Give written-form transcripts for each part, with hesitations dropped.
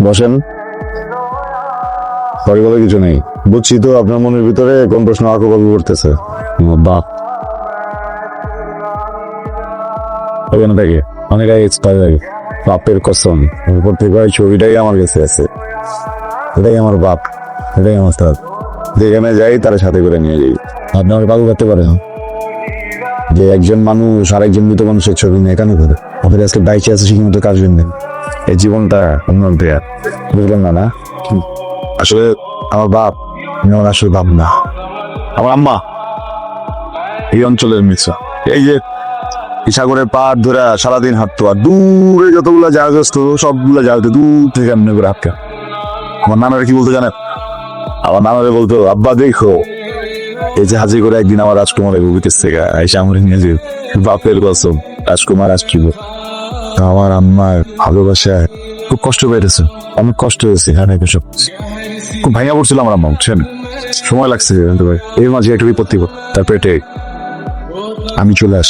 বসেন। সরি বলে কিছু নেই, বুঝছি তো আপনার মনের ভিতরে কোন প্রশ্ন আঁকবাকু করতেছে। আমার বাপ ওখানে থাকে অনেক আগে এক্সপায়ার আগে, বাপের কসম উপর থেকে ওই ছবিটাই আমার কাছে আছে। এটাই আমার বাপ, এটাই আমার স্যার। যেখানে যাই তারা সাথে করে নিয়ে যাই। আপনি আমাকে পাগল করতে পারেন যে একজন মানুষ আরেকজন মৃত মানুষের ছবি নিয়ে কেন করে? আমাদের আজকে বাইচে আছে শিখে মতো কাজ নেই, এই জীবনটা অন্য দেয়ার, বুঝলেন না? না আসলে আমার বাপ, আমার আসলে বাপ না, আমার আম্মা এই অঞ্চলের মিছা। এই যে সাগরের পাড় ধরে সারাদিন হাঁটতো, আর দূরে যতগুলা জাহাজ আসতো সবগুলা জাহাজে দূর থেকে এমনি করে হাঁটতো। আমার নানারে কি বলতো জানেন? আমার নানারে বলতো, আব্বা দেখো এই যে হাজি করে একদিন আমার রাজকুমার বিদেশ থেকে আইসা আমার নিয়ে যে। বাপের কসম রাজকুমার আসছিল। আমার আম্মার ভালোবাসায় খুব কষ্ট পেয়েছে, অনেক কষ্ট হয়েছে। হ্যাঁ সব খুব ভাঙা পড়ছিল আমার আম্মা, বুঝছেন? সময় লাগছে জানতে পারি। এই মাঝে একটা বিপত্তি তার পেটে আমি চলে আস।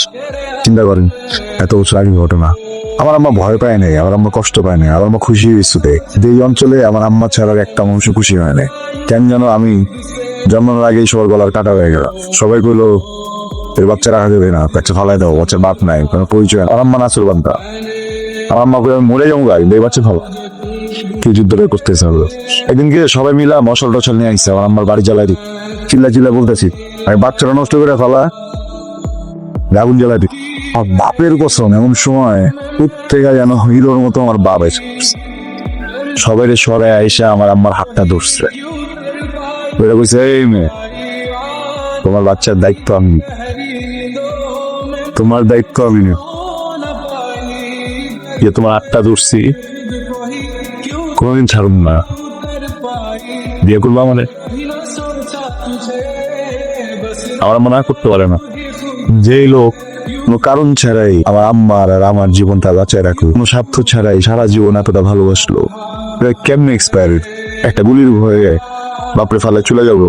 চিন্তা করেন এত বছর আগে ঘটনা। আমার আম্মা ভয় পায় নাই, আমার আম্মা কষ্ট পায় নাই, আমার আম্মা খুশি হয়েছে। এই অঞ্চলে আমার আম্মা ছাড়া একটা মানুষ খুশি হয় নাই। কেন যেন আমি জন্মানোর আগেই সবার গলার কাটা হয়ে গেল। সবাই কইলো এর বাচ্চা রাখা যাবে না, বাচ্চা ফালাই দাও, বাচ্চার বাপ নাই, কোনো পরিচয়। আমার আম্মা নাচুর বান্ধা, আমার আম্মা কই আমি মরে যাবো গাই, এই বাচ্চা ভালো কি যুদ্ধটা করতেছে। একদিনকে সবাই মিলা মশল টসল নিয়ে আসছে, আমার আম্মার বাড়ি জ্বালাই দিই। চিল্লা চিল্লা বলতেছি আমি বাচ্চারা নষ্ট করে ফেলা, আগুন জ্বালাই দিই। আমার বাপের কসম এমন সময় প্রত্যেকে যেন হিরোর মতো আমার বাপ এসে সবাই সরে আইসা আমার আম্মার হাতটা ধরছে। কইছে এই মেয়ে, তোমার বাচ্চার দায়িত্ব আমি, তোমার দায়িত্ব আমি নেব। তোমার হাতটা ধরছি, কোনদিন ছাড়ুন না। বিয়ে করবো মানে আমার আম্মা না করতে পারে না। যেই লোক কোনো কারণ ছাড়াই আমার আম্মার আর আমার জীবনটা বাঁচায় রাখলো, কোনো স্বার্থ ছাড়াই সারা জীবন এতটা ভালোবাসলো, কেমনে এক্সপায়ার? একটা গুলির ভয়ে বাপরে ফালে চলে যাবো?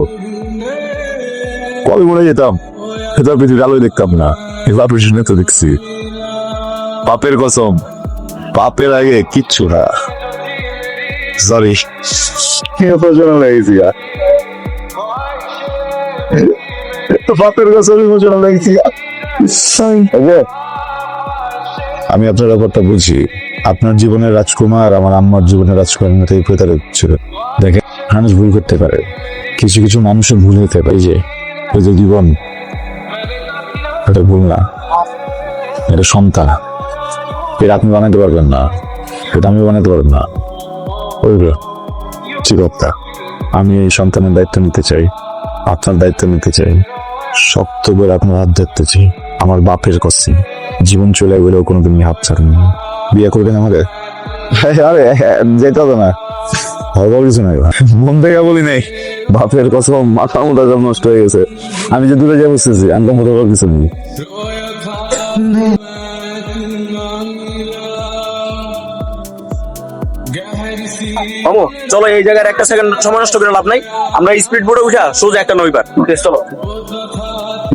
কবে মরে যেতাম সেটা পৃথিবীর আলোয় দেখতাম না, বাপের শুনে তো দেখছি। বাপের কসম বাপের আগে কিচ্ছু না। সরি ইমোশনাল লাগছি, বাপের কসম ইমোশনাল লাগছি। আমি আপনার ব্যাপারটা বুঝি। আপনার জীবনের রাজকুমার আমার আম্মার জীবনের রাজকুমার মতোই প্রতারিত ছিল। দেখেন মানুষ ভুল করতে পারে, কিছু কিছু মানুষের ভুল হতে পারে। যে এই যে জীবন, এটা ভুল না, এটা সন্তান। এটা আপনি বানাতে পারবেন না, এটা আমি বানাতে পারবেন না। ঠিক কথা, আমি এই সন্তানের দায়িত্ব নিতে চাই, আপনার দায়িত্ব নিতে চাই, শক্ত করে আপনার হাত ধরতে চাই। আমার বাপের কসম জীবন চলে গেলেও কোনোদিন হাত ছাড়বেন না। বিয়ে করবেন আমাদের? আরে যেতে হবে না, হবার কিছু নাই, মন থেকে বলি নাই। বাপের কসম মাথা মোটা সব নষ্ট হয়ে গেছে। আমি যে দূরে যা বুঝতেছি আমি তো মোটা হবার কিছু নেই। চলো এই জায়গায় একটা সেকেন্ড সময় নষ্ট করে লাভ নাই, আমরা স্পিড বোর্ডে উঠা সোজা একটা নইবার চলো।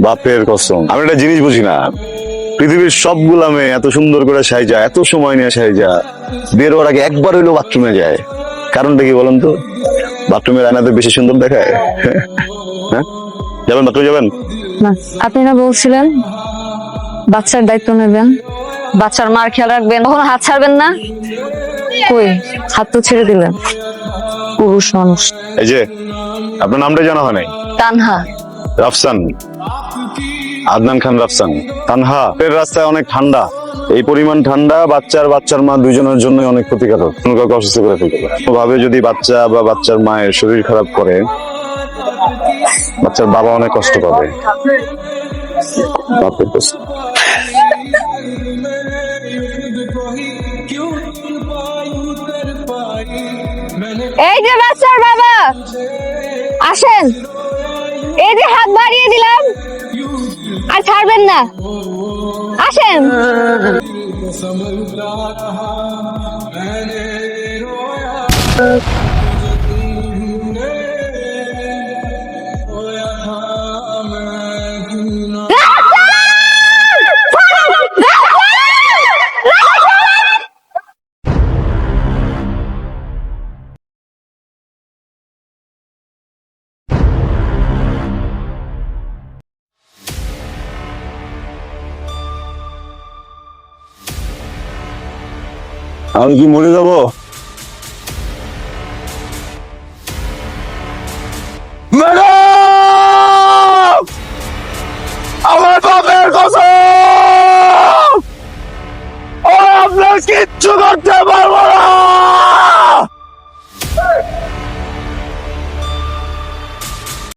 বাপের কসম আমি একটা জিনিস বুঝি না, পৃথিবীর সবগুলা মেয়ে এত সুন্দর করে সাইজা, এত সময় নিয়ে সাইজা বের হওয়ার আগে একবার হইলো বাথরুমে যায়। কারণটা কি বলেন তো? বাথরুমের আয়নাতে বেশি সুন্দর দেখায়। হ্যাঁ যাবেন বাথরুমে যাবেন না? আপনি না বলছিলেন বাচ্চার দায়িত্ব নেবেন, বাচ্চার মার খেয়াল রাখবেন, কখনো হাত ছাড়বেন না। কই হাত তো ছেড়ে দিলেন। পুরুষ মানুষ। এই যে আপনার নামটা জানা হয় নাই? তানহা। রাফসান, আদনান খান রাফসান। তানহা, এর রাস্তায় অনেক ঠান্ডা, এই পরিমাণ ঠান্ডা বাচ্চার মা দুইজনের জন্য অনেক ক্ষতিকারক। কোনো কাউকে অসুস্থ করে ফেলতে পারে। ভাবে যদি বাচ্চা বা বাচ্চার মায়ের শরীর খারাপ করে, বাচ্চার বাবা অনেক কষ্ট পাবে। বাপের কষ্ট। এই যে বাচ্চার বাবা আসেন, এই যে হাত বাড়িয়ে দিলাম, আর ছাড়বেন না, আসেন। আমি কি মরে যাবো? ম্যাডাম, আমার বাপের কসম, ও আপনার কিচ্ছু করতে পারবো না।